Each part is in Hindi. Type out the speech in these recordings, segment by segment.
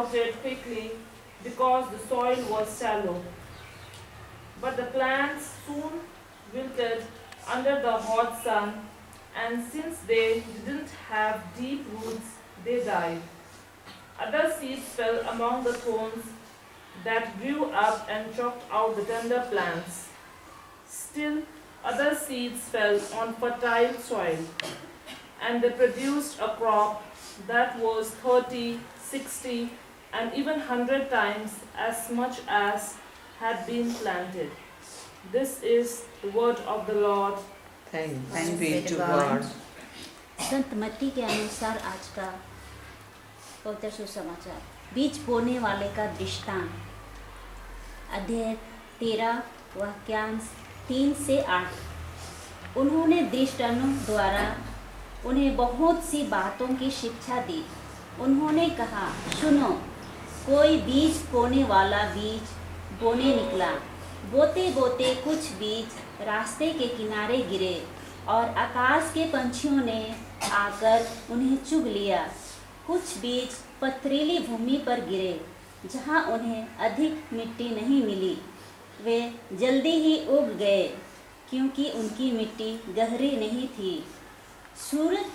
sprouted quickly because the soil was shallow. But the plants soon wilted under the hot sun, and since they didn't have deep roots, they died. Other seeds fell among the thorns that grew up and choked out the tender plants. Still, other seeds fell on fertile soil, and they produced a crop that was 30, 60, and even 100 times as much as had been planted. This is the word of the Lord. Thanks be to God. संत मत्ती के अनुसार आज का पवित्र सुसमाचार, बीज बोने वाले का दृष्टांत, अध्याय 13 वाक्यांश 3 से 8। उन्होंने दृष्टांतों द्वारा उन्हें बहुत सी बातों की शिक्षा दी। उन्होंने कहा, सुनो, कोई बीज बोने वाला बीज बोने निकला। बोते बोते कुछ बीज रास्ते के किनारे गिरे और आकाश के पंछियों ने आकर उन्हें चुग लिया। कुछ बीज पथरीली भूमि पर गिरे, जहाँ उन्हें अधिक मिट्टी नहीं मिली। वे जल्दी ही उग गए, क्योंकि उनकी मिट्टी गहरी नहीं थी। सूरज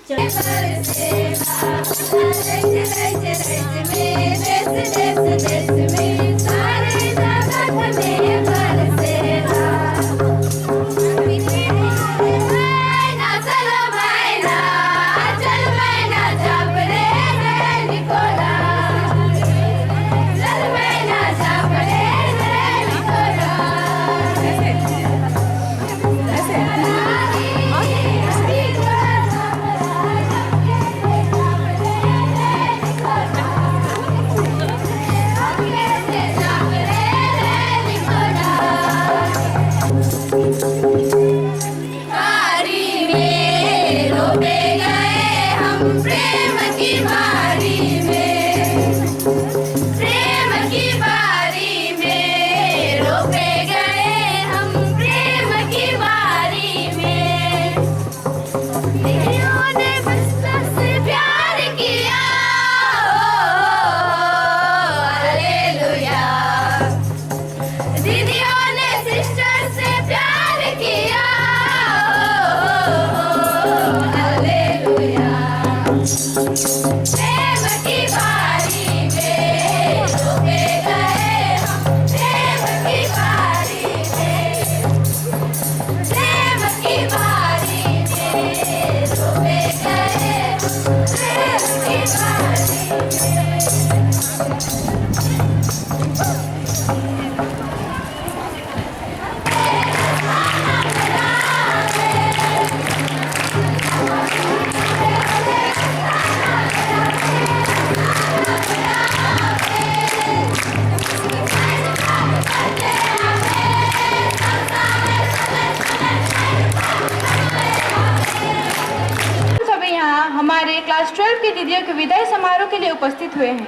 क्लास 12 की दीदियों के विदाई समारोह के लिए उपस्थित हुए हैं।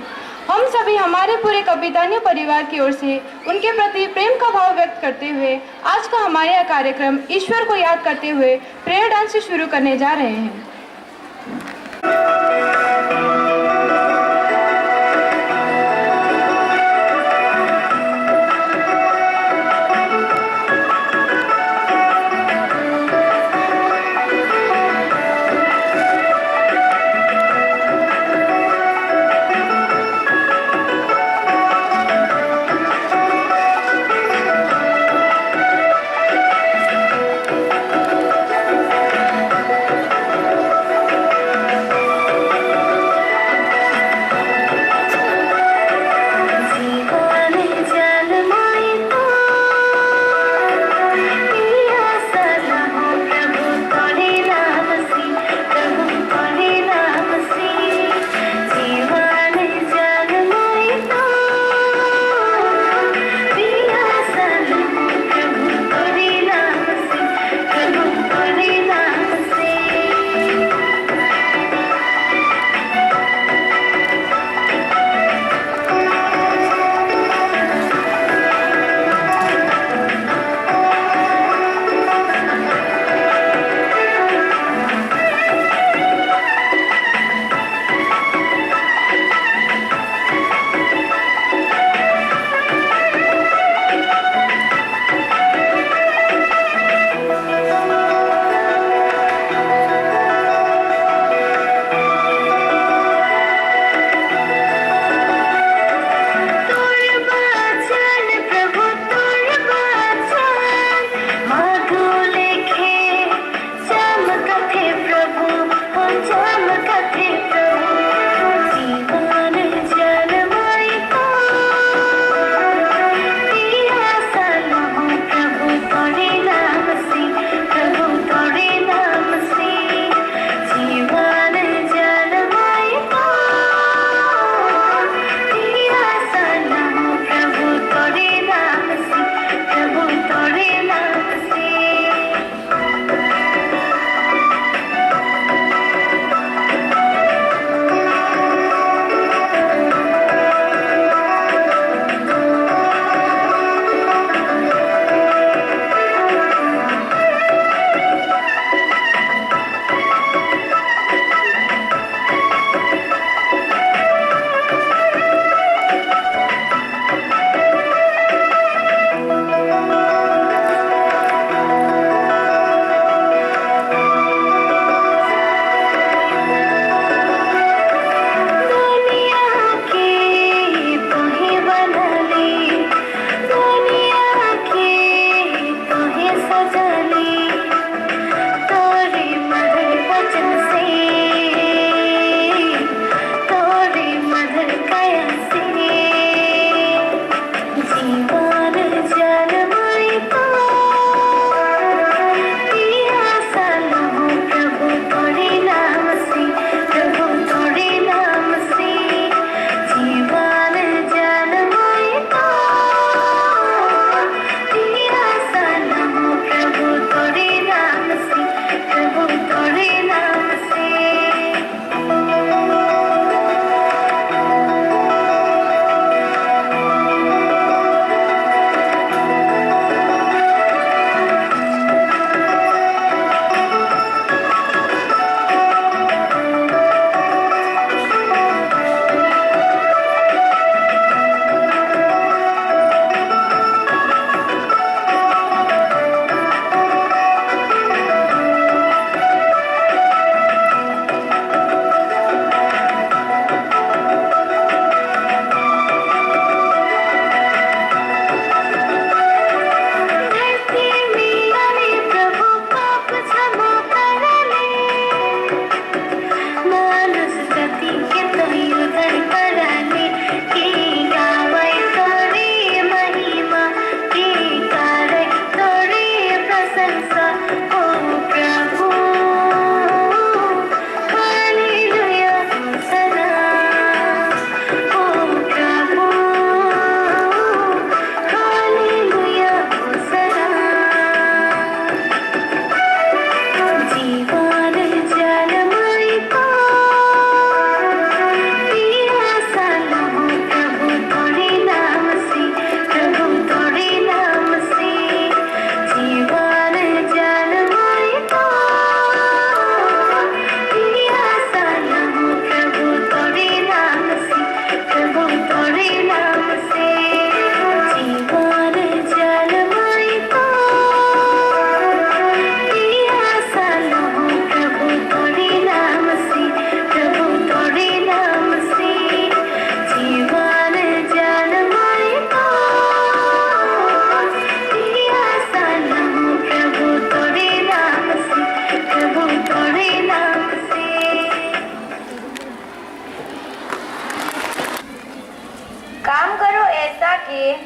हम सभी हमारे पूरे कवितानी परिवार की ओर से उनके प्रति प्रेम का भाव व्यक्त करते हुए आज का हमारा यह कार्यक्रम ईश्वर को याद करते हुए प्रेयर डांस से शुरू करने जा रहे हैं।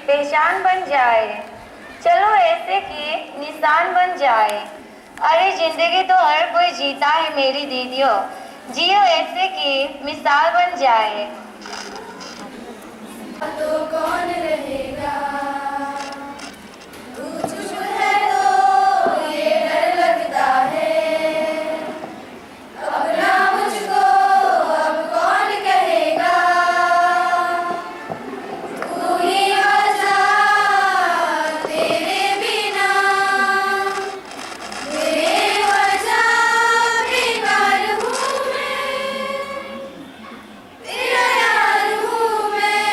पहचान बन जाए, चलो ऐसे कि निशान बन जाए। अरे जिंदगी तो हर कोई जीता है मेरी दीदियों, जियो ऐसे कि मिसाल बन जाए। तो कौन रहेगा, तू चुप है तो ये डर लगता है, अब ना मुझको अब कौन कहेगा, तू ही वजह तेरे बिना, तेरे वजह बेकार हूँ मैं, तेरा यार हूँ मैं।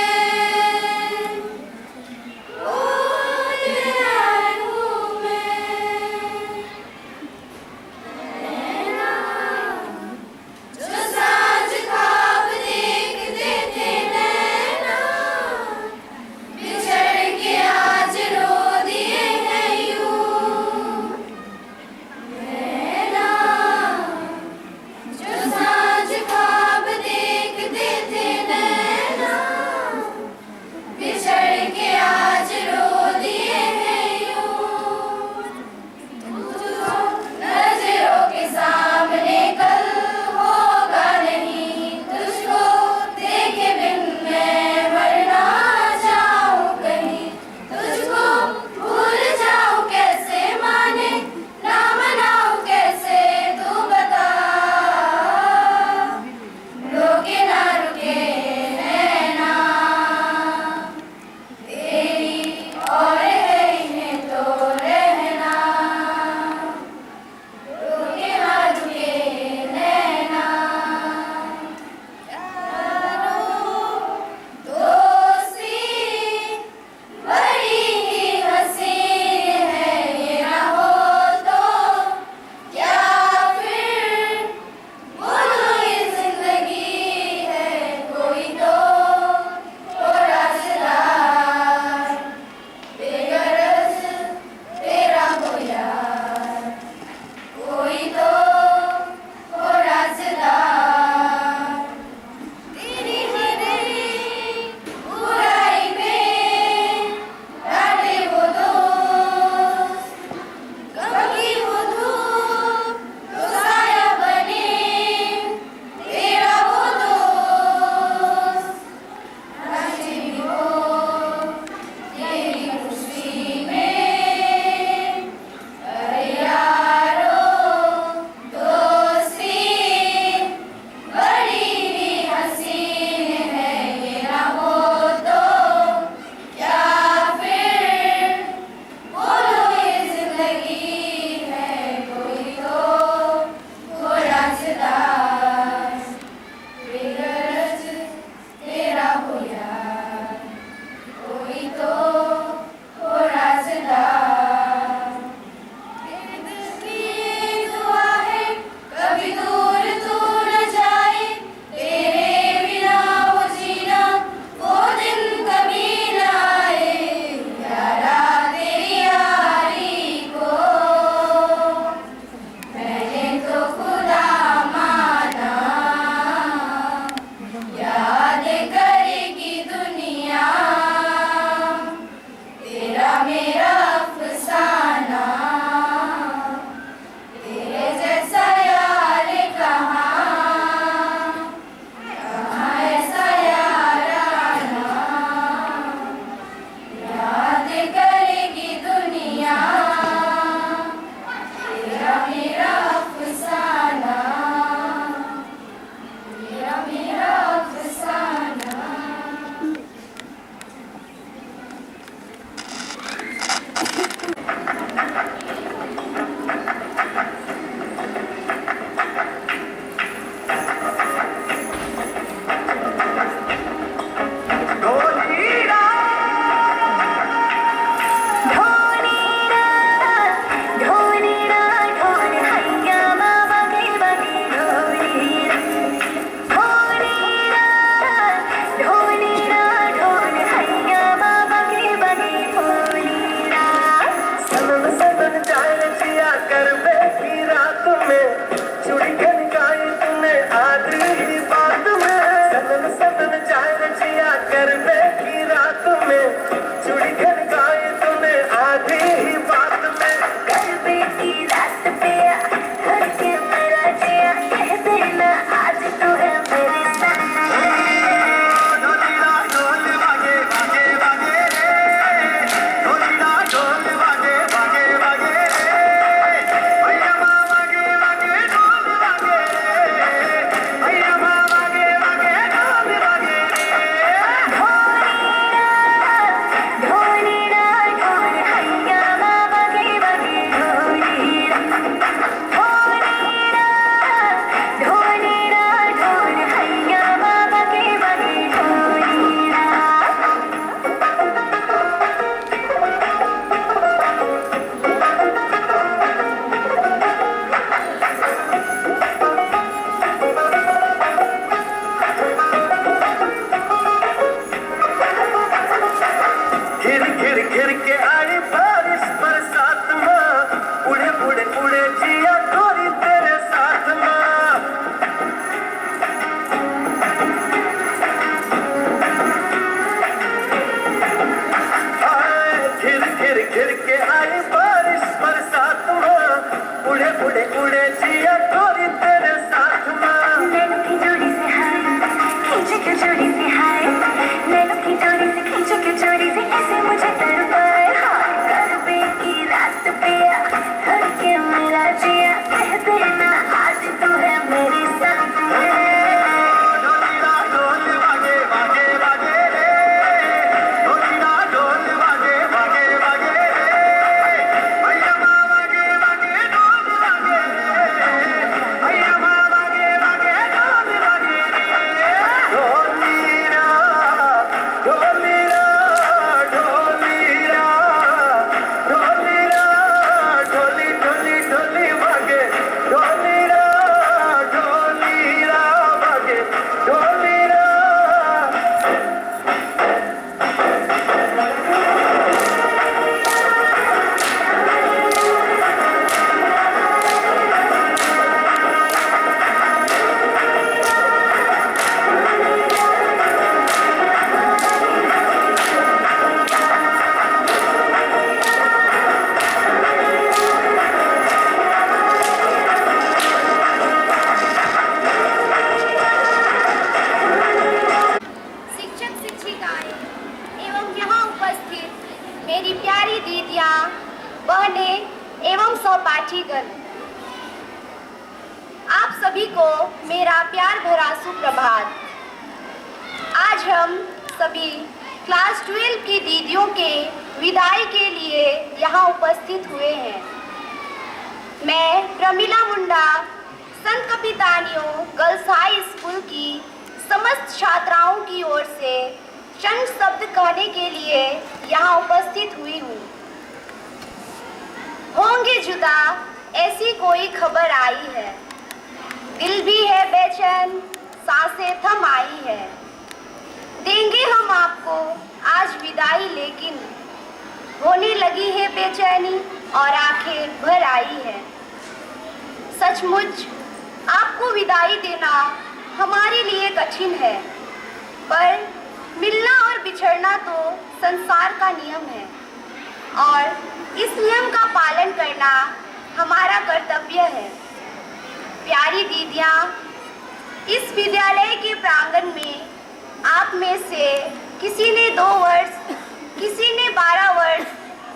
सहपाठीगण, आप सभी को मेरा प्यार भरा सुप्रभात। आज हम सभी क्लास 12 की दीदियों के विदाई के लिए यहाँ उपस्थित हुए हैं। मैं प्रमिला मुंडा संत कपितानियों गर्ल्स हाई स्कूल की समस्त छात्राओं की ओर से चंद शब्द कहने के लिए यहाँ उपस्थित हुई हूँ। होंगे जुदा ऐसी कोई खबर आई है, दिल भी है बेचैन, सांसें थम आई है। देंगे हम आपको आज विदाई, लेकिन होने लगी है बेचैनी और आंखें भर आई है। सचमुच आपको विदाई देना हमारे लिए कठिन है, पर मिलना और बिछड़ना तो संसार का नियम है और इस नियम का पालन करना हमारा कर्तव्य है। प्यारी दीदियाँ, इस विद्यालय के प्रांगण में आप में से किसी ने 2 वर्ष, किसी ने 12 वर्ष,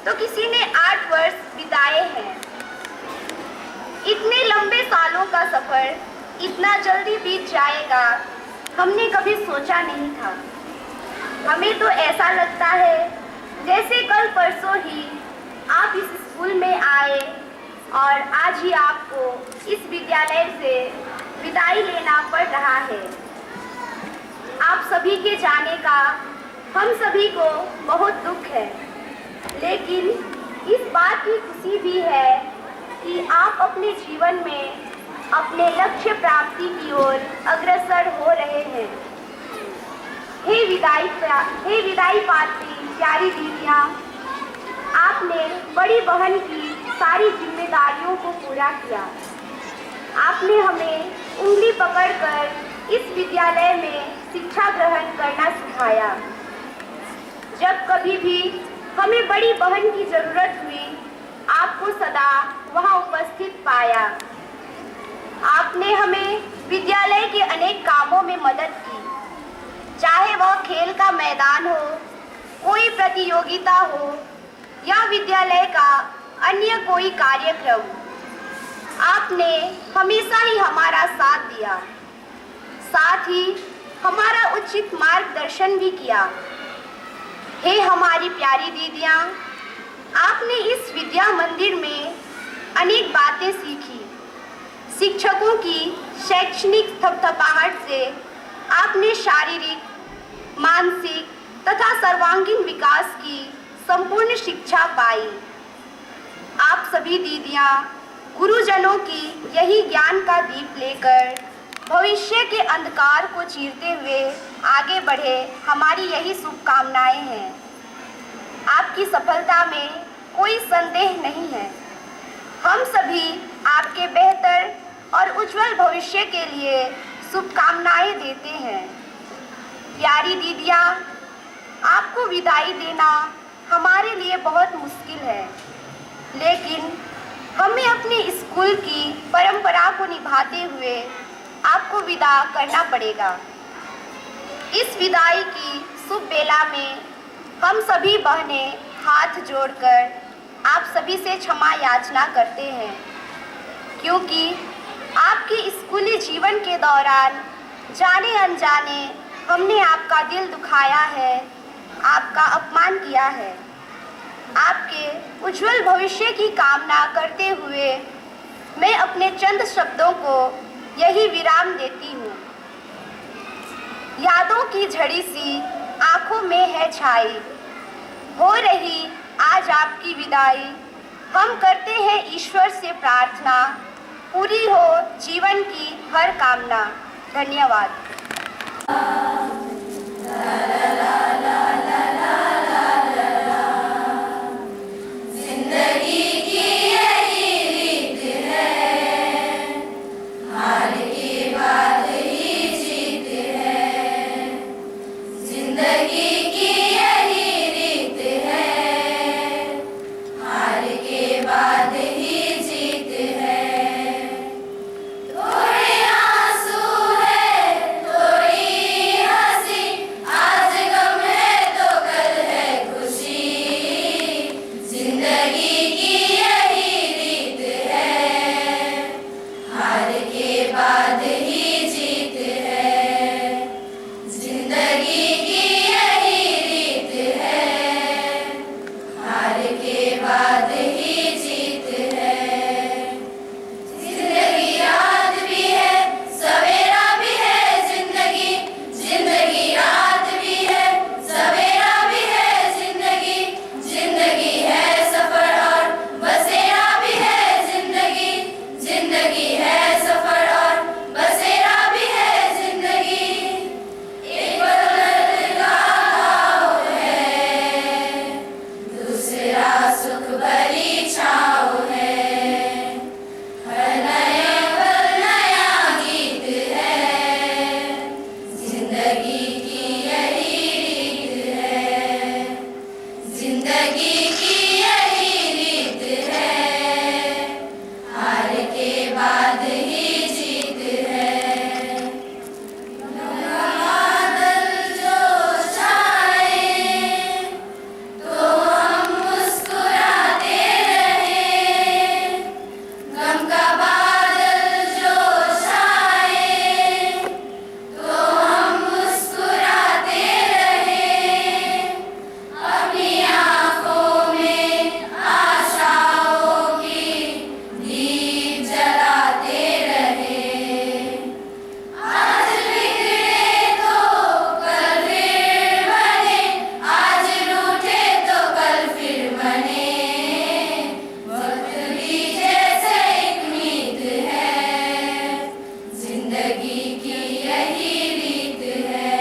तो किसी ने 8 वर्ष बिताए हैं। इतने लंबे सालों का सफ़र इतना जल्दी बीत जाएगा, हमने कभी सोचा नहीं था। हमें तो ऐसा लगता है जैसे कल परसों ही आप इस स्कूल में आए और आज ही आपको इस विद्यालय से विदाई लेना पड़ रहा है। आप सभी के जाने का हम सभी को बहुत दुख है, लेकिन इस बात की खुशी भी है कि आप अपने जीवन में अपने लक्ष्य प्राप्ति की ओर अग्रसर हो रहे हैं। हे विदाई पात्री प्यारी दीदियाँ, आपने बड़ी बहन की सारी जिम्मेदारियों को पूरा किया। आपने हमें उंगली पकड़कर इस विद्यालय में शिक्षा ग्रहण करना सिखाया। जब कभी भी हमें बड़ी बहन की ज़रूरत हुई, आपको सदा वहाँ उपस्थित पाया। आपने हमें विद्यालय के अनेक कामों में मदद की, चाहे वह खेल का मैदान हो, कोई प्रतियोगिता हो या विद्यालय का अन्य कोई कार्यक्रम। आपने हमेशा ही हमारा साथ दिया, साथ ही हमारा उचित मार्गदर्शन भी किया। हे हमारी प्यारी दीदियाँ, आपने इस विद्या मंदिर में अनेक बातें सीखी। शिक्षकों की शैक्षणिक थपथपाहट से आपने शारीरिक, मानसिक तथा सर्वांगीण विकास की संपूर्ण शिक्षा पाई। आप सभी दीदियाँ गुरुजनों की यही ज्ञान का दीप लेकर भविष्य के अंधकार को चीरते हुए आगे बढ़े, हमारी यही शुभकामनाएं हैं। आपकी सफलता में कोई संदेह नहीं है। हम सभी आपके बेहतर और उज्जवल भविष्य के लिए शुभकामनाएं देते हैं। प्यारी दीदियाँ, आपको विदाई देना हमारे लिए बहुत मुश्किल है, लेकिन हमें अपने स्कूल की परंपरा को निभाते हुए आपको विदा करना पड़ेगा। इस विदाई की शुभ बेला में हम सभी बहनें हाथ जोड़कर आप सभी से क्षमा याचना करते हैं, क्योंकि आप आपके स्कूली जीवन के दौरान जाने अनजाने हमने आपका दिल दुखाया है, आपका अपमान किया है। आपके उज्जवल भविष्य की कामना करते हुए मैं अपने चंद शब्दों को यही विराम देती हूँ। यादों की झड़ी सी आंखों में है छाई, हो रही आज आपकी विदाई। हम करते हैं ईश्वर से प्रार्थना, पूरी हो जीवन की हर कामना। धन्यवाद। जिंदगी की यही रीत है, हार के बाद ही जीत है। जिंदगी की यही रीत है, हार के बाद ही जीत है। थोड़े आंसू है, थोड़ी हंसी, आज गम है तो कल है खुशी। जिंदगी की यही रीत है, हार के बाद ही जीत है। जिंदगी की यही रीत है, हार के बाद ही जीत है। जिंदगी रात भी है, सवेरा भी है। जिंदगी जिंदगी रात भी है, सवेरा भी है। जिंदगी जिंदगी है सफर और बसेरा भी है। जिंदगी जिंदगी है सफर और बसेरा भी है। जिंदगी एक बदल का घाव है, दूसरा सुख भरी छाँव है। हर नया पल नया गीत है, जिंदगी की यही रीत है। जिंदगी की यही रीत है, हार के बाद ही जीत है। बादल जो छाए तो हम मुस्कुराते रहे। गम का बादल जो छाए तो हम मुस्कुराते रहे। अपनी आँखों में आशाओं की दीप जलाते रहे। आज बिगड़े तो कल फिर बने, आज रूठे तो कल फिर बने। वक्त भी जैसे एक मीत है, जिंदगी की यही रीत है।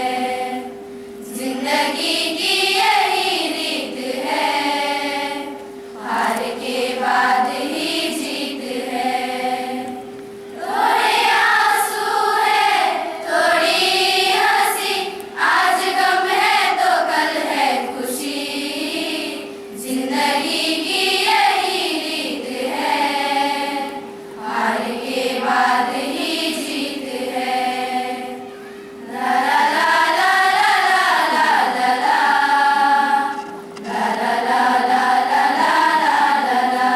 जिंदगी की यही रीत है, हार के बाद ही जीत है। थोड़े आंसू है, थोड़ी हंसी, आज गम है तो कल है खुशी। जिंदगी की यही रीत है, हार के बाद ही जीत है। ला ला ला ला ला ला ला ला ला ला ला ला ला ला ला ला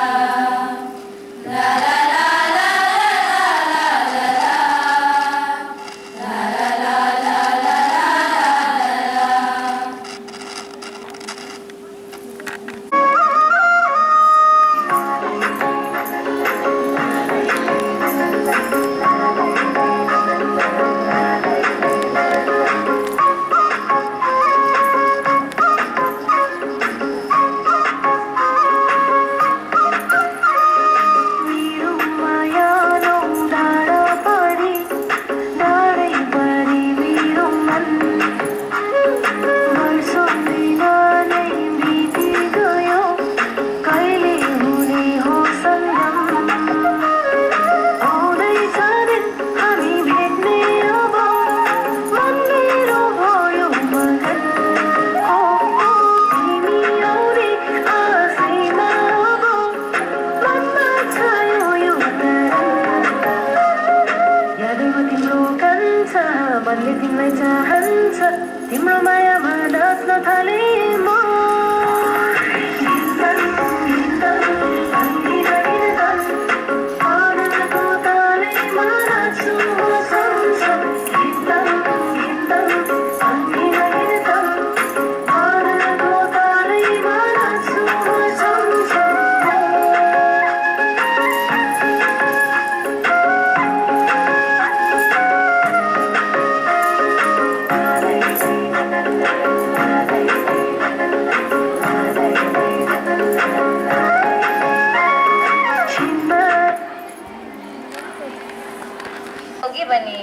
मनले तिमीलाई चाहन्छ, तिम्रो मायामा नाच्न थाले म। आनन्दको तालैमा होगी बनी।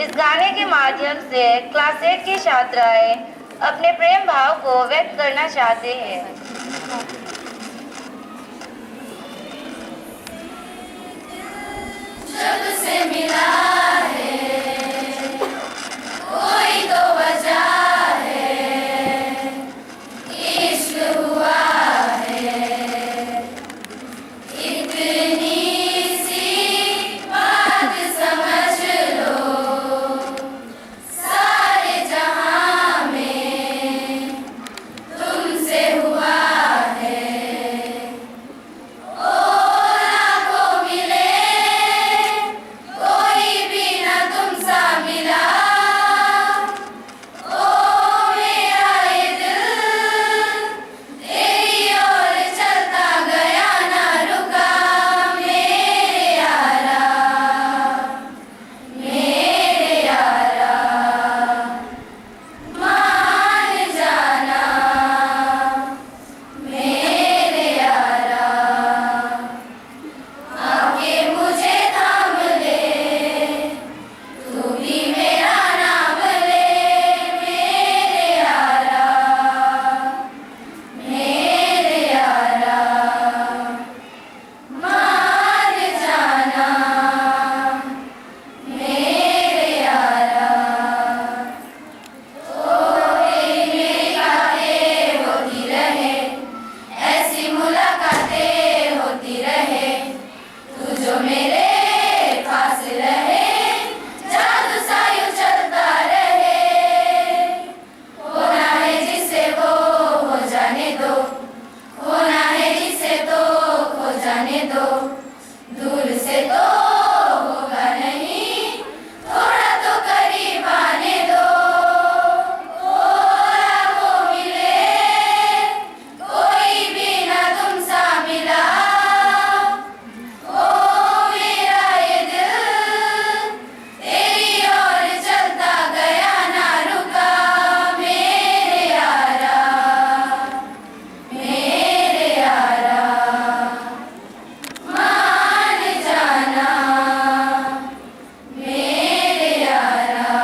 इस गाने के माध्यम से क्लास 8 की छात्राएं अपने प्रेम भाव को व्यक्त करना चाहते हैं। जब से मिला है कोई तो वजह है, इश्क हुआ है इतनी सी बात समझ लो, सारे जहां में तुमसे हुआ है। ओ लाखों मिले कोई भी ना तुम सा मिला, ओ मेरा ये दिल तेरी ओर चलता गया ना रुका, मेरे यारा मान जाना, मेरे यारा आके मुझे थाम ले, तू भी मेरा नाम ले, मेरे यारा मान जाना, मेरे यारा। ओ तेरी मेरी बातें होती रहे, ऐसी मुलाकातें होती रहे, तू जो मेरे पास रहे, जादू सा यूं चलता रहे। होना है जिसे वो हो जाने दो, होना है जिसे तो खो जाने दो, दूर से तो होगा नहीं, थोड़ा तो करीब आने दो। ओ लाखों मिले कोई भी ना तुम सा मिला, ओ मेरा ये दिल तेरी ओर चलता गया ना रुका, मेरे यारा मान जाना, मेरे यारा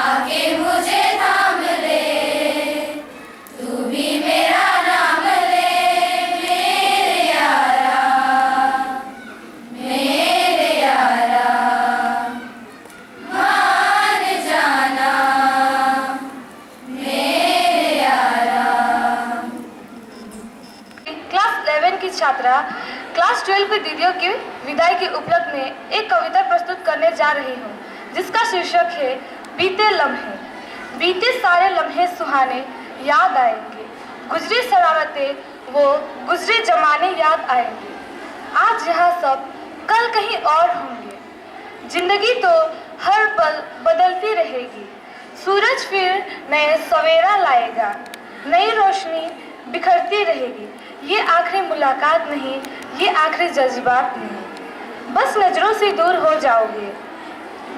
आके मुझे थाम ले, तू भी मेरा नाम ले, मेरे यारा मान जाना, मेरे यारा। क्लास 11 की छात्रा क्लास 12 की दीदियों की विदाई के उपलक्ष्य में एक कविता प्रस्तुत करने जा रही हूँ, जिसका शीर्षक है बीते लम्हे। बीते सारे लम्हे सुहाने याद आएंगे, गुजरी शरारतें वो गुजरे जमाने याद आएंगे। आज यहाँ सब कल कहीं और होंगे, जिंदगी तो हर पल बदलती रहेगी। सूरज फिर नए सवेरा लाएगा, नई रोशनी बिखरती रहेगी। ये आखिरी मुलाकात नहीं, ये आखिरी जज्बात नहीं, बस नजरों से दूर हो जाओगे।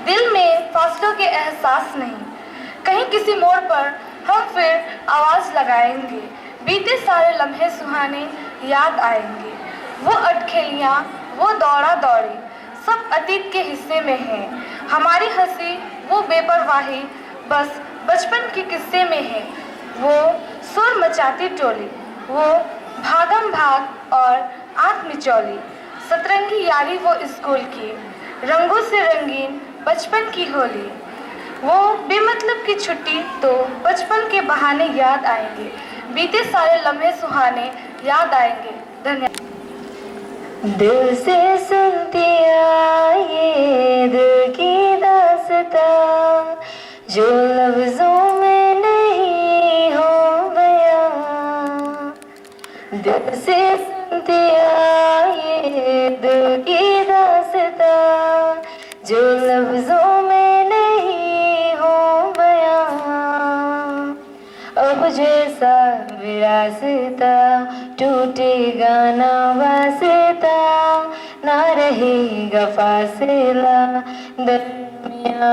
दिल में फासलों के एहसास नहीं, कहीं किसी मोड़ पर हम फिर आवाज लगाएंगे। बीते सारे लम्हे सुहाने याद आएंगे, वो अटखेलियाँ, वो दौड़ा दौड़ी सब अतीत के हिस्से में है। हमारी हंसी, वो बेपरवाही बस बचपन के किस्से में है। वो सुर मचाती टोली, वो भागम भाग और आंख मिचौली, सतरंगी यारी वो स्कूल की, रंगों से रंगीन बचपन की होली। वो बेमतलब की छुट्टी तो बचपन के बहाने याद आएंगे। बीते सारे लम्हे सुहाने याद आएंगे। धन्यवाद। दिल से सुनती आए दिल की दास्तां, जो लफ्जों में नहीं हो बयां। दिल से सुनती आए दिल की दास्तां, जो लफ्जों में नहीं हो बयां। अब जैसा विरासता टूटेगा ना वास्ता, ना रहेगा फासिला दरमियां।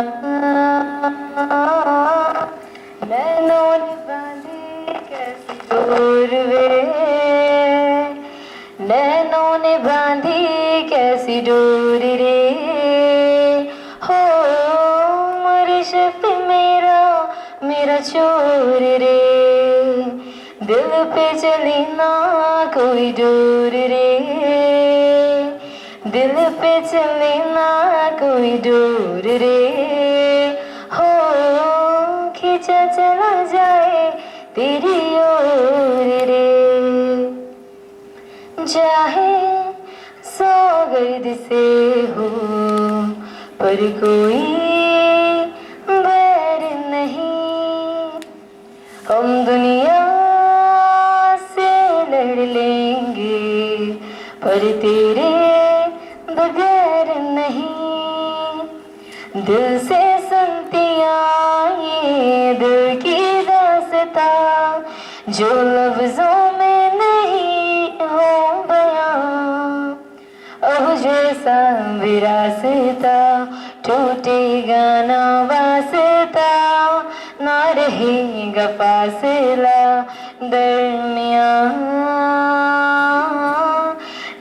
नैनों ने बांधी कैसी डोर वे, रे, नैनों ने बांधी कैसी डोर रे। चोर रे, दिल पे चली ना कोई डोर रे, दिल पे चली ना कोई डोर रे, हो खींचा चला जाए तेरी ओर रे, चाहे सौ गर्द से हो पर कोई बैर नहीं, हम दुनिया से लड़ लेंगे पर तेरे बगैर नहीं, दिल से सुनती आई दिल की दास्तां जो लफ्जों में नहीं हो बयां, अब जैसा विरासता टूटेगा ना वास्ता, ना रहेगा फासला दरमियां,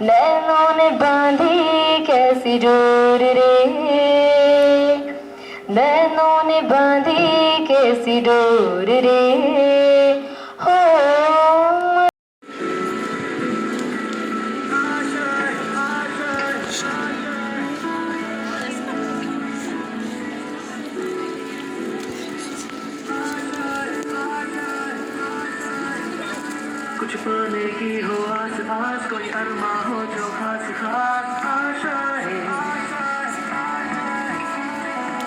नैनों ने बांधी कैसी डोर रे, नैनों ने बांधी कैसी डोर रे, हो कुछ पाने की हो आस पास, कोई अरमा हो जो खास खास आशा है,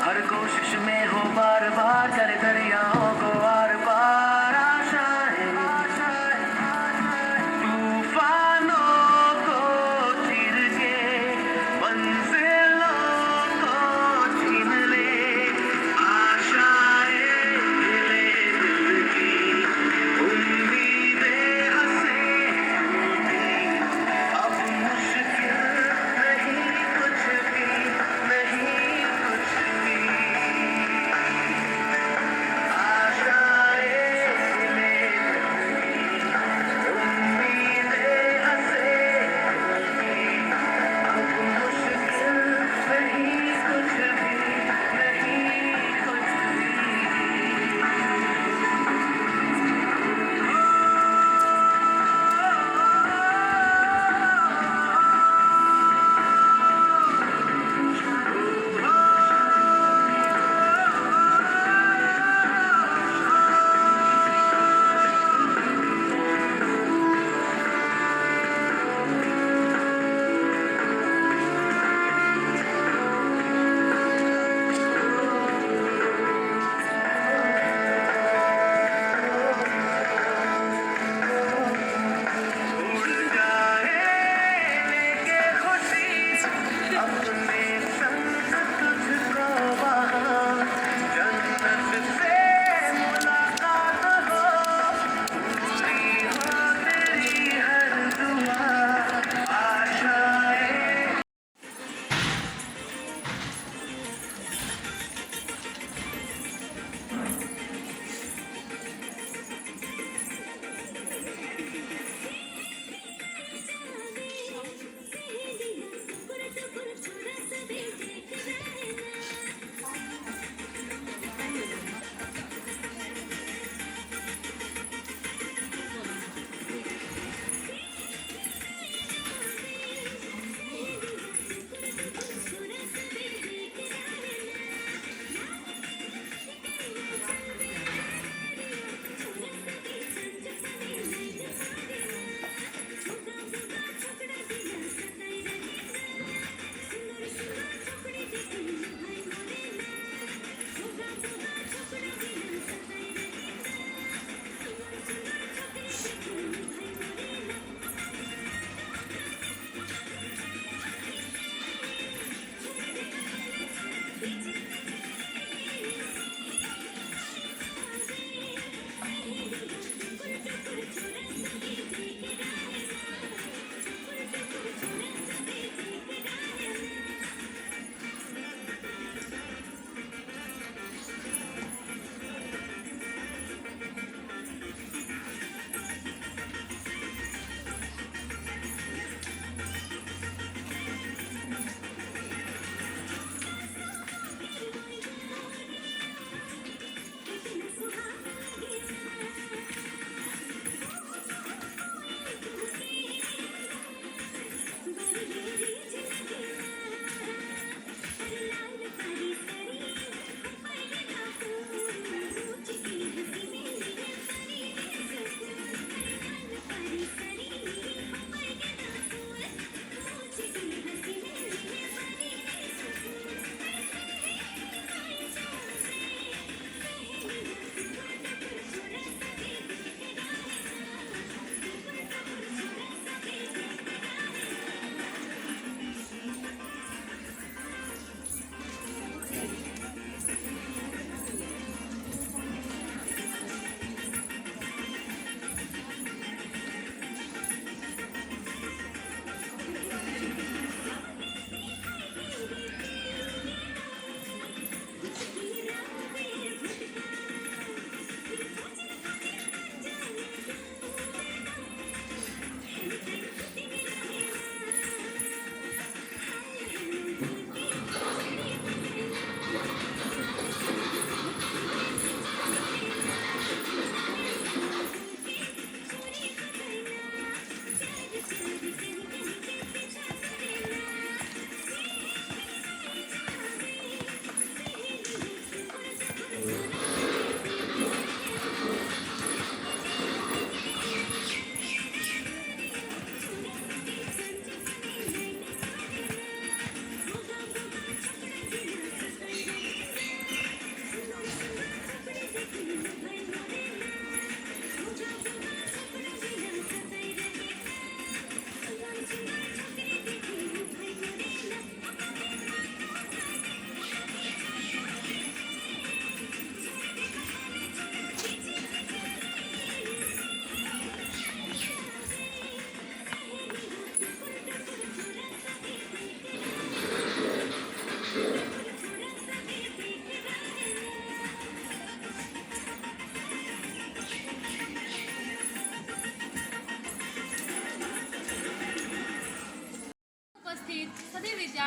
हर कोशिश में हो बार बार करे दरियाओं को आर पार आशा है, तूफानों को चीर के मंजिलों को छीन ले, आशाएं हिले दिल की, उम्मीदें हंसे अब मुश्किल नहीं कुछ भी, नहीं कुछ भी, आशाएं हिले दिल की, उम्मीदें हंसे अब मुश्किल नहीं कुछ भी, नहीं कुछ उड़ जाए लेके खुशी अपने संग तुझको वहाँ, जन्नत से मुलाकात हो, पूरी हो तेरी हर दुआ, आशाएं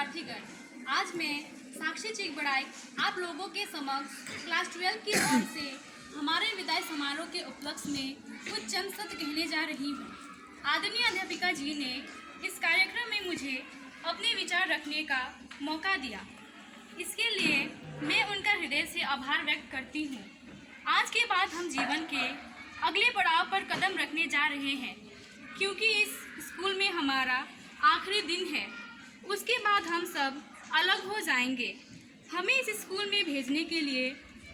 सहपाठीगण, आज मैं साक्षी चिकबड़ाई आप लोगों के समक्ष क्लास 12 की ओर से हमारे विदाई समारोह के उपलक्ष्य में कुछ चंद शब्द कहने जा रही हूँ। आदरणीय अध्यापिका जी ने इस कार्यक्रम में मुझे अपने विचार रखने का मौका दिया, इसके लिए मैं उनका हृदय से आभार व्यक्त करती हूँ। आज के बाद हम जीवन के अगले पड़ाव पर कदम रखने जा रहे हैं, क्योंकि इस स्कूल में हमारा आखिरी दिन है। उसके बाद हम सब अलग हो जाएंगे। हमें इस स्कूल में भेजने के लिए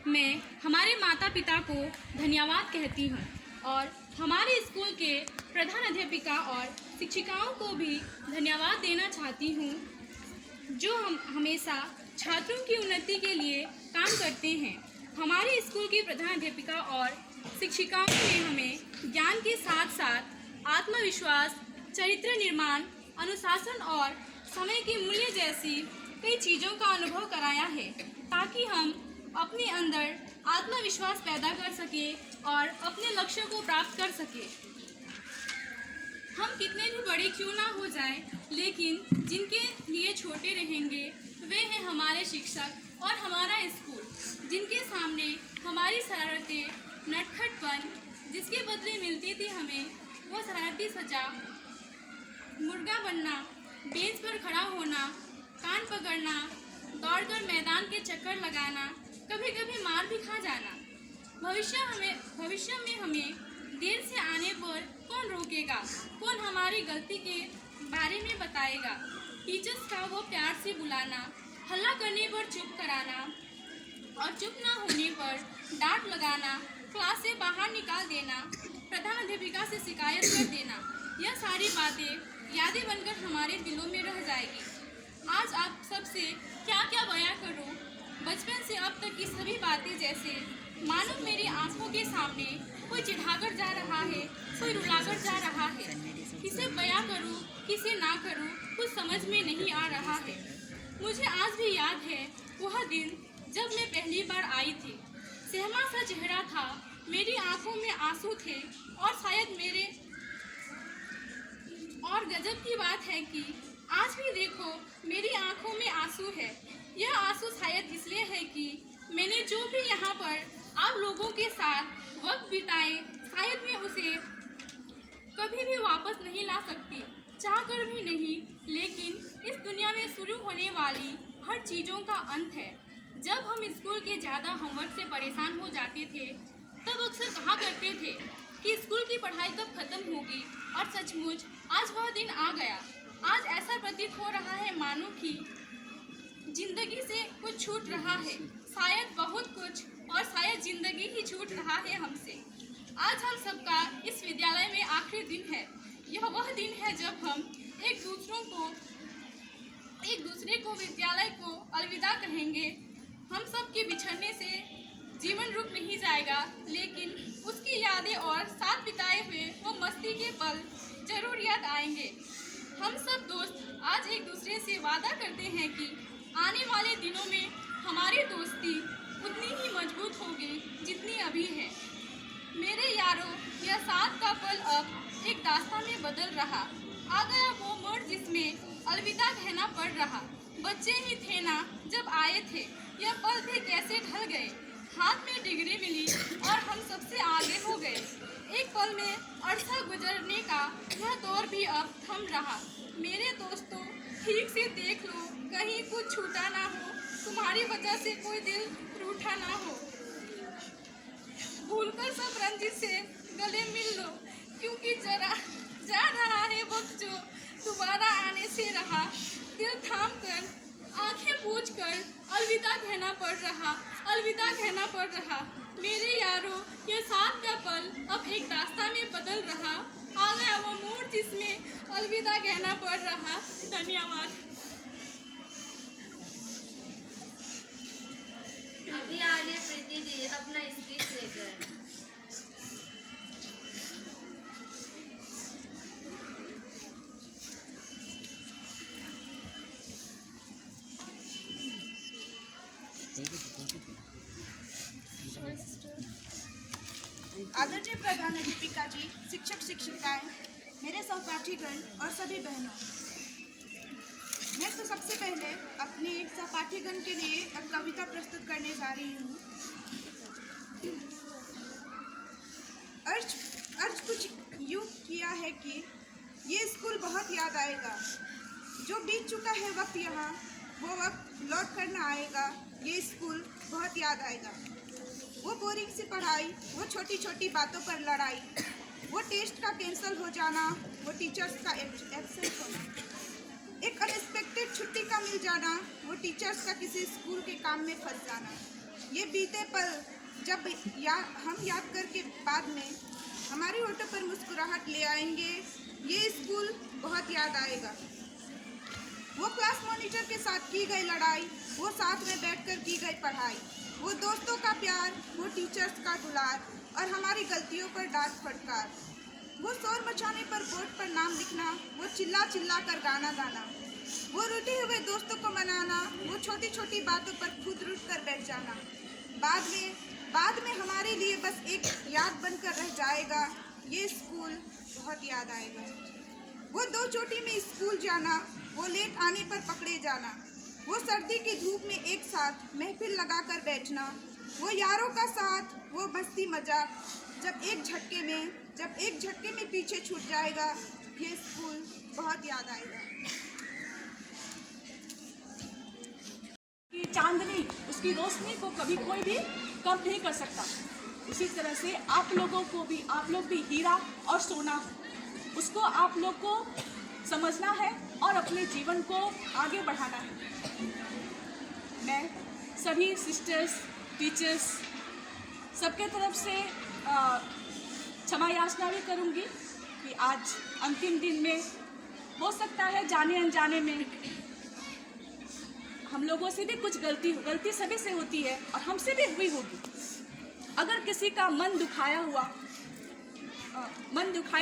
मैं हमारे माता पिता को धन्यवाद कहती हूँ और हमारे स्कूल के प्रधान अध्यापिका और शिक्षिकाओं को भी धन्यवाद देना चाहती हूँ, जो हम हमेशा छात्रों की उन्नति के लिए काम करते हैं। हमारे स्कूल की प्रधान अध्यापिका और शिक्षिकाओं ने हमें ज्ञान के साथ साथ आत्मविश्वास, चरित्र निर्माण, अनुशासन और समय के मूल्य जैसी कई चीज़ों का अनुभव कराया है, ताकि हम अपने अंदर आत्मविश्वास पैदा कर सके और अपने लक्ष्यों को प्राप्त कर सके। हम कितने भी बड़े क्यों ना हो जाएं, लेकिन जिनके लिए छोटे रहेंगे वे हैं हमारे शिक्षक और हमारा स्कूल, जिनके सामने हमारी शरारतें, नटखटपन जिसके बदले मिलती थी हमें, वो शरारती सजा, मुर्गा बनना, बेंच पर खड़ा होना, कान पकड़ना, दौड़कर मैदान के चक्कर लगाना, कभी कभी मार भी खा जाना। भविष्य में हमें देर से आने पर कौन रोकेगा, कौन हमारी गलती के बारे में बताएगा। टीचर्स का वो प्यार से बुलाना, हल्ला करने पर चुप कराना और चुप ना होने पर डांट लगाना, क्लास से बाहर निकाल देना, प्रधान अध्यापिका से शिकायत कर देना, यह सारी बातें यादें बनकर हमारे दिलों में रह जाएगी। आज आप सबसे क्या क्या बयां करूं, बचपन से अब तक की सभी बातें जैसे मानो मेरी आंखों के सामने कोई चिढ़ाकर जा रहा है, कोई रुलाकर जा रहा है। किसे बयां करूं, किसे ना करूं, कुछ समझ में नहीं आ रहा है। मुझे आज भी याद है वह दिन जब मैं पहली बार आई थी। सहमा सा चेहरा था, मेरी आंखों में आंसू थे और शायद मेरे और गजब की बात है कि आज भी देखो मेरी आंखों में आंसू है। यह आंसू शायद इसलिए है कि मैंने जो भी यहाँ पर आप लोगों के साथ वक्त बिताए, शायद मैं उसे कभी भी वापस नहीं ला सकती, चाहकर भी नहीं। लेकिन इस दुनिया में शुरू होने वाली हर चीज़ों का अंत है। जब हम स्कूल के ज़्यादा होमवर्क से परेशान हो जाते थे, तब अक्सर कहा करते थे कि स्कूल की पढ़ाई कब खत्म होगी, और सचमुच आज वह दिन आ गया। आज ऐसा प्रतीत हो रहा है मानो कि जिंदगी से कुछ छूट रहा है, शायद बहुत कुछ, और शायद जिंदगी ही छूट रहा है हमसे। आज हम सबका इस विद्यालय में आखिरी दिन है। यह वह दिन है जब हम एक दूसरे को विद्यालय को अलविदा कहेंगे। हम सब के बिछड़ने से जीवन रुक नहीं जाएगा, लेकिन उसकी यादें और साथ बिताए हुए वो मस्ती के पल जरूर याद आएंगे। हम सब दोस्त आज एक दूसरे से वादा करते हैं कि आने वाले दिनों में हमारी दोस्ती उतनी ही मजबूत होगी जितनी अभी है। मेरे यारों, यह साथ का पल अब एक दास्तां में बदल रहा। आ गया वो मोड़ जिसमें अलविदा कहना पड़ रहा। बच्चे ही थे ना जब आए थे, यह पल भी कैसे ढल गए। हाथ में डिग्री मिली और हम सबसे आगे हो गए। एक पल में अरसा गुजरने का यह दौर भी अब थम रहा। मेरे दोस्तों, ठीक से देख लो, कहीं कुछ छूटा ना हो, तुम्हारी वजह से कोई दिल रूठा ना हो। भूलकर सब रंजिश से गले मिल लो, क्योंकि जरा जा रहा है वक्त जो दोबारा आने से रहा। दिल थाम कर, आंखें पूछ कर अलविदा कहना पड़ रहा, अलविदा कहना पड़ रहा। मेरे यारों, यह साथ का पल अब एक दास्तां में बदल रहा। आ गया वो मोड़ जिसमें अलविदा कहना पड़ रहा। धन्यवाद। अभी आ रही प्रीति जी अपना स्पीच लेकर। आदरणीय प्रधान अध्यापिका जी, शिक्षक शिक्षिकाएं, मेरे सहपाठीगण और सभी बहनों, मैं तो सबसे पहले अपने सहपाठीगण के लिए एक कविता प्रस्तुत करने जा रही हूँ। अर्ज कुछ यूँ किया है कि ये स्कूल बहुत याद आएगा। जो बीत चुका है वक्त यहाँ, वो वक्त लौट कर ना आएगा। ये स्कूल बहुत याद आएगा। वो बोरिंग सी पढ़ाई, वो छोटी छोटी बातों पर लड़ाई, वो टेस्ट का कैंसिल हो जाना, वो टीचर्स का एब्सेंट होना, एक अनएक्सपेक्टेड छुट्टी का मिल जाना, वो टीचर्स का किसी स्कूल के काम में फंस जाना। ये बीते पल जब हम याद करके बाद में हमारी होठों पर मुस्कुराहट ले आएंगे, ये स्कूल बहुत याद आएगा। वो क्लास मॉनिटर के साथ की गई लड़ाई, वो साथ में बैठकर की गई पढ़ाई, वो दोस्तों का प्यार, वो टीचर्स का दुलार और हमारी गलतियों पर डांट फटकार, वो शोर मचाने पर बोर्ड पर नाम लिखना, वो चिल्ला चिल्ला कर गाना गाना, वो रूठे हुए दोस्तों को मनाना, वो छोटी छोटी बातों पर खुद रूठ कर बैठ जाना। बाद में हमारे लिए बस एक याद बनकर रह जाएगा। ये स्कूल बहुत याद आएगा। वो दो चोटी में स्कूल जाना, वो लेट आने पर पकड़े जाना, वो सर्दी की धूप में एक साथ महफिल लगाकर बैठना, वो यारों का साथ, वो मस्ती मजाक जब एक झटके में पीछे छूट जाएगा। ये स्कूल बहुत याद आएगा। कि चांदनी, उसकी रोशनी को कभी कोई भी कम नहीं कर सकता। उसी तरह से आप लोग भी हीरा और सोना हो। उसको आप लोग को समझना है और अपने जीवन को आगे बढ़ाना है। मैं सभी सिस्टर्स, टीचर्स सबके तरफ से क्षमा याचना भी करूंगी कि आज अंतिम दिन में हो सकता है जाने अनजाने में हम लोगों से भी कुछ गलती सभी से होती है और हमसे भी हुई होगी। अगर किसी का मन दुखाए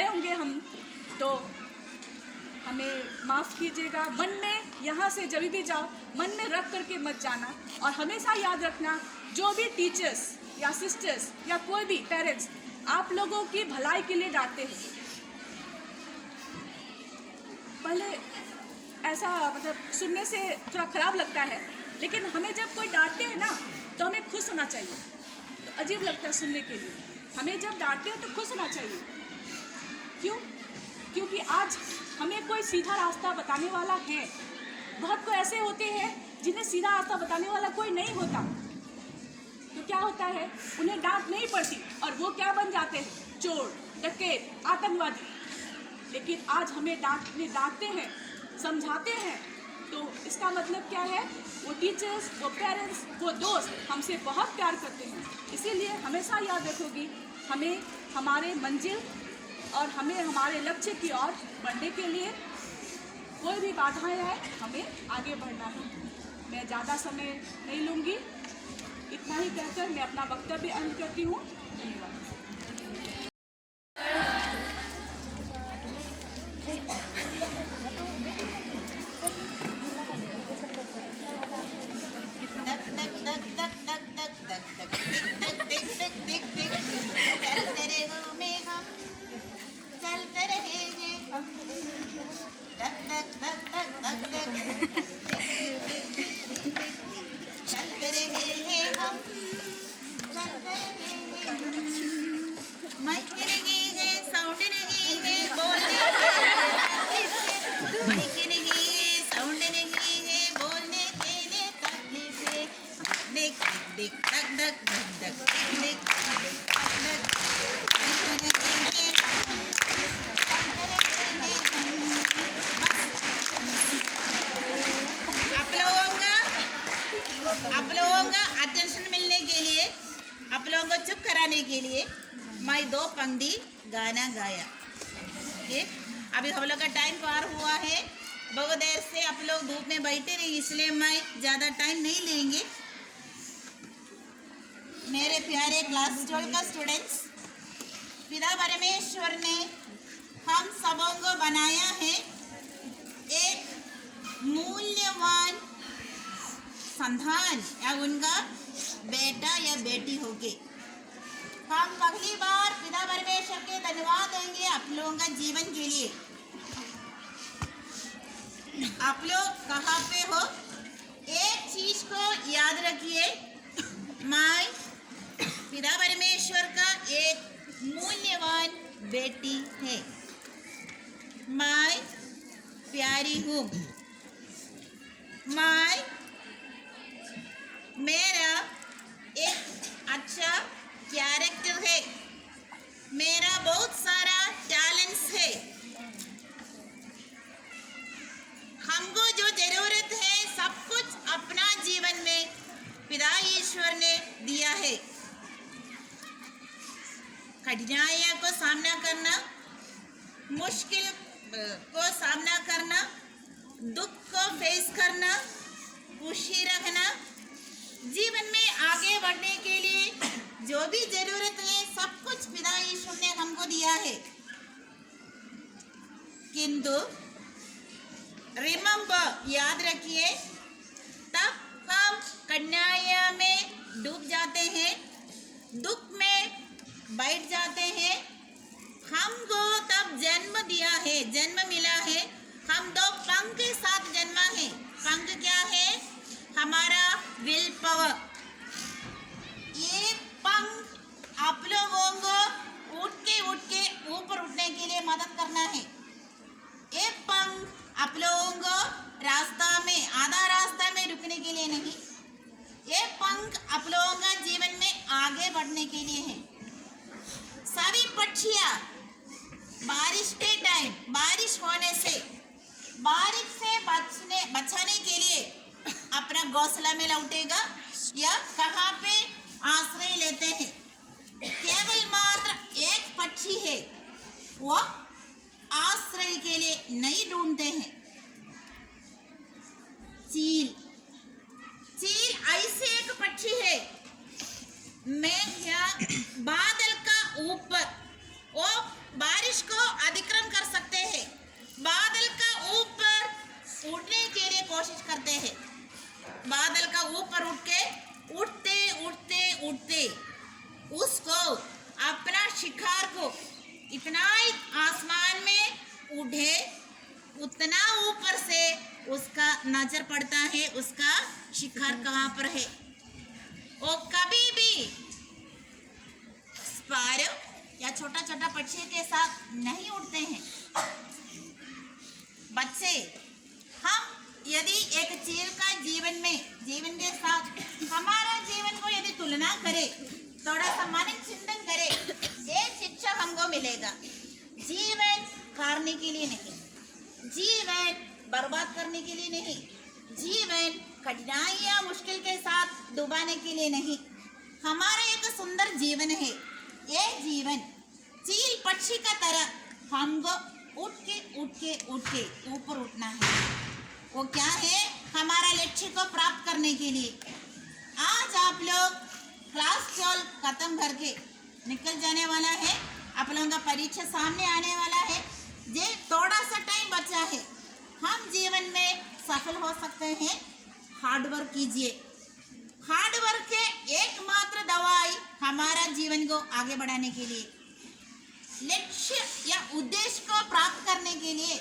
होंगे हम, तो हमें माफ़ कीजिएगा। मन में यहाँ से जब भी जाओ, मन में रख करके मत जाना और हमेशा याद रखना, जो भी टीचर्स या सिस्टर्स या कोई भी पेरेंट्स आप लोगों की भलाई के लिए डांटते हैं, पहले ऐसा मतलब सुनने से थोड़ा ख़राब लगता है, लेकिन हमें जब कोई डांटते हैं ना तो हमें खुश होना चाहिए। तो अजीब लगता है सुनने के लिए। हमें जब डांटते हैं तो खुश होना चाहिए। क्यों? क्योंकि आज हमें कोई सीधा रास्ता बताने वाला है। बहुत को ऐसे होते हैं जिन्हें सीधा रास्ता बताने वाला कोई नहीं होता, तो क्या होता है, उन्हें डांट नहीं पड़ती और वो क्या बन जाते हैं, चोर, डकैत, आतंकवादी। लेकिन आज हमें डांटते हैं, समझाते हैं, तो इसका मतलब क्या है, वो टीचर्स, वो पेरेंट्स, वो दोस्त हमसे बहुत प्यार करते हैं। इसीलिए हमेशा याद रखोगी, हमें हमारे मंजिल और हमें हमारे लक्ष्य की ओर बढ़ने के लिए कोई भी बाधाएं आए, हमें आगे बढ़ना है। मैं ज़्यादा समय नहीं लूँगी, इतना ही कहकर मैं अपना वक्तव्य अंत करती हूँ। धन्यवाद। आप लोगों का अटेंशन मिलने के लिए, आप लोगों को चुप कराने के लिए मैं 2 पंक्ति गाना गाया। ठीक, अभी हम लोग का टाइम पार हुआ है, बहुत देर से आप लोग धूप में बैठे रहे, इसलिए मैं ज़्यादा टाइम नहीं लेंगे। मेरे प्यारे क्लास 12 का स्टूडेंट्स, पिता परमेश्वर ने हम सबों को बनाया है एक मूल्यवान संतान या उनका बेटा या बेटी होके। हम पहली बार पिता परमेश्वर के धन्यवाद देंगे आप लोगों का जीवन के लिए। आप लोग कहाँ पे हो? एक चीज को याद रखिए, मैं पिता परमेश्वर का एक मूल्यवान बेटी है। मैं प्यारी हूँ। मैं मेरा एक अच्छा कैरेक्टर है। मेरा बहुत सारा टैलेंट्स है। हमको जो जरूरत है सब कुछ अपना जीवन में पिता ईश्वर ने दिया है। कठिनाइयों को सामना करना, मुश्किल को सामना करना, दुख को फेस करना, खुशी रखना, जीवन में आगे बढ़ने के लिए जो भी जरूरत है सब कुछ पिता ईश्वर ने हमको दिया है। किंतु रिमेम्बर, याद रखिए, तब हम कठिनाइयों में डूब जाते हैं, दुख में बैठ जाते हैं। हमको तब जन्म दिया है, जन्म मिला है। हम दो पंख के साथ जन्मा है। पंख क्या है? हमारा विल पावर। ये पंख आप लोगों को उठ के ऊपर उठने के लिए मदद करना है। ये पंख आप लोगों को रास्ता में, आधा रास्ता में रुकने के लिए नहीं। ये पंख आप लोगों का जीवन में आगे बढ़ने के लिए है। सभी पक्षियाँ बारिश के टाइम, बारिश होने से, बारिश से बचाने के लिए अपना घोंसला में लौटेगा या कहाँ पे आश्रय लेते हैं। केवल मात्र एक पक्षी है, वो आश्रय के लिए नहीं ढूंढते हैं। चील, चील ऐसे एक पक्षी है, मेघ या बादल का ऊपर, वो बारिश को अतिक्रमण कर सकते हैं। बादल का ऊपर उड़ने के लिए कोशिश करते हैं। बादल का ऊपर उठ के उड़ते उड़ते उड़ते उसको, अपना शिकार को इतना ही आसमान में उड़े, उतना ऊपर से उसका नजर पड़ता है उसका शिकार कहाँ पर है। वो कभी भी स्पैरो या छोटा छोटा पक्षी के साथ नहीं उड़ते हैं। बच्चे, हम यदि एक चील का जीवन के साथ हमारा जीवन को यदि तुलना करें, थोड़ा सा मन चिंतन करें, ये शिक्षा हमको मिलेगा। जीवन हारने के लिए नहीं, जीवन बर्बाद करने के लिए नहीं, जीवन कठिनाइयाँ मुश्किल के साथ डुबाने के लिए नहीं। हमारा एक सुंदर जीवन है। ये जीवन चील पक्षी का तरह हमको उठ के ऊपर उठना है। वो क्या है? हमारा लक्ष्य को प्राप्त करने के लिए। आज आप लोग क्लास 12 खत्म करके निकल जाने वाला है। आप लोगों का परीक्षा सामने आने वाला है। ये थोड़ा सा टाइम बचा है। हम जीवन में सफल हो सकते हैं। हार्ड वर्क कीजिए। हार्ड वर्क के एकमात्र दवाई हमारा जीवन को आगे बढ़ाने के लिए, लक्ष्य या उद्देश्य को प्राप्त करने के लिए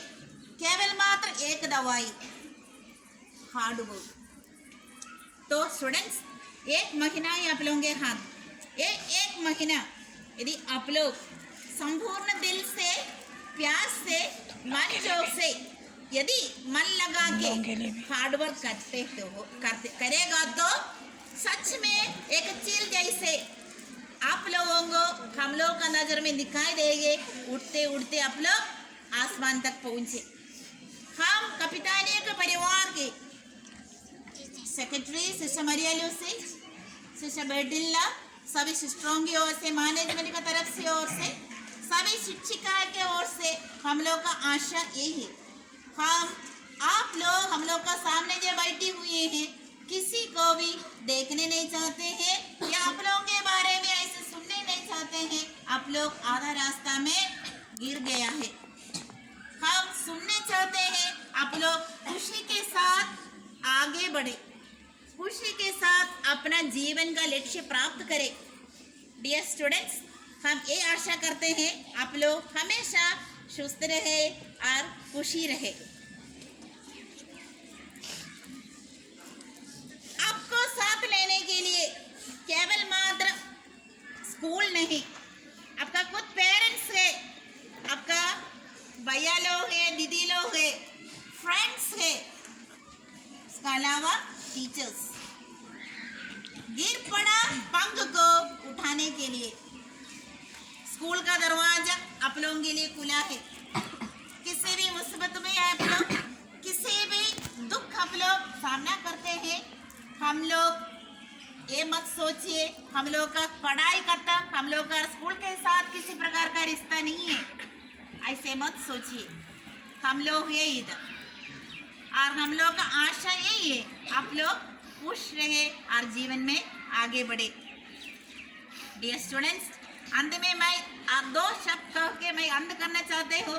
केवल मात्र एक दवाई, हार्ड वर्क। तो स्टूडेंट्स, एक महीना ही आप लोगों के हाथ, एक महीना यदि आप लोग संपूर्ण दिल से, प्यार से, मन जोग से यदि मन लगा के हार्ड वर्क करेगा तो सच में एक चील जैसे आप लोगों को हम लोग का नजर में दिखाई देंगे। उड़ते उड़ते आप लोग आसमान तक पहुंचे। हम कपितानिया के परिवार के सेक्रेटरी सिस्टर मरिया लूसी, सिस्टर बेटिल्ला, सभी सिस्टरों की ओर से, मैनेजमेंट की तरफ से और से, सभी शिक्षिका के ओर से हम लोग का आशा यही है, आप लोग हम लोग का सामने जो बैठी हुए हैं किसी को भी देखने नहीं चाहते हैं या आप लोगों के बारे में ऐसे सुनने नहीं चाहते हैं। आप लोग आधा रास्ता में गिर गया है। हम सुनने चाहते हैं आप लोग खुशी के साथ आगे बढ़े, खुशी के साथ अपना जीवन का लक्ष्य प्राप्त करें। डियर स्टूडेंट्स, हम ये आशा करते हैं आप लोग हमेशा सुस्त रहे और खुशी रहे। आप लोगों के लिए खुला है। किसी भी मुसीबत में आप लोग, किसी भी दुख आप लोग सामना करते हैं, हम लोग ये मत सोचिए हम लोग का पढ़ाई करता, हम लोग का स्कूल के साथ किसी प्रकार का रिश्ता नहीं है, ऐसे मत सोचिए। हम लोग ये इधर और हम लोग का आशा यही है आप लोग खुश रहे और जीवन में आगे बढ़े। डियर स्टूडेंट्स, अंत में मैं आप 2 शब्द कह के मैं अंत करना चाहते हूँ।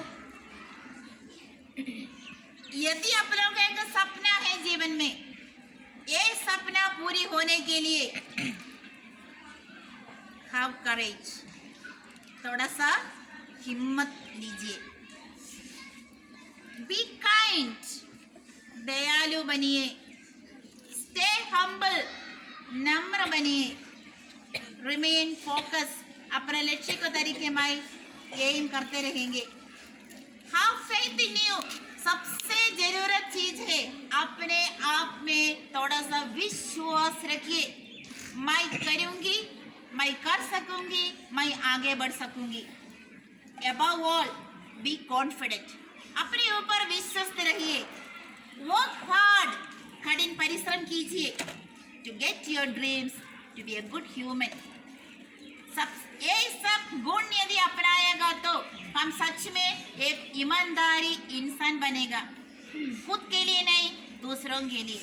यदि आप लोगों का एक सपना है जीवन में, ये सपना पूरी होने के लिए हैव करेज, थोड़ा सा हिम्मत लीजिए। बी काइंड, दयालु बनिए। स्टे हम्बल, नम्र बनिए। रिमेन फोकस, अपने लक्ष्य को तरीके में एम करते रहेंगे। हैव फेथ इन यू, सबसे जरूरत चीज है अपने आप में थोड़ा सा विश्वास रखिए। मैं करूंगी, मैं कर सकूंगी, मैं आगे बढ़ सकूंगी। अबव ऑल बी कॉन्फिडेंट, अपने ऊपर विश्वस्त रहिए। वर्क हार्ड, कठिन परिश्रम कीजिए to get your dreams, to be a good human. ये सब गुण यदि अपनाएगा तो हम सच में एक ईमानदारी इंसान बनेगा, खुद के लिए नहीं दूसरों के लिए।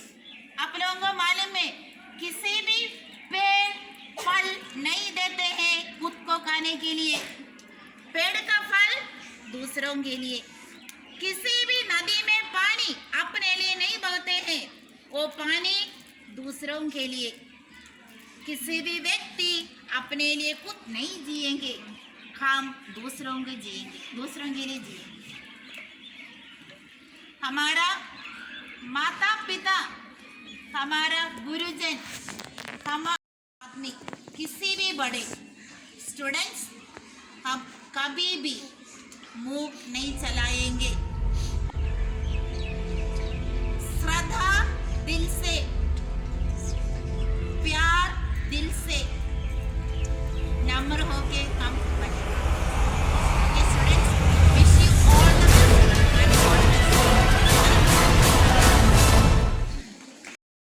आप लोगों को मालूम है किसी भी पेड़ फल नहीं देते हैं खुद को खाने के लिए, पेड़ का फल दूसरों के लिए। किसी भी नदी में पानी अपने लिए नहीं बहते हैं, वो पानी दूसरों के लिए। किसी भी व्यक्ति अपने लिए खुद नहीं जिएंगे, हम दूसरों के जिएंगे, दूसरों के लिए जिएंगे। हमारा माता पिता, हमारा गुरुजन, हमारा आदमी, किसी भी बड़े स्टूडेंट्स, हम कभी भी मुंह नहीं चलाएंगे। श्रद्धा दिल से, प्यार दिल से, नम्र होके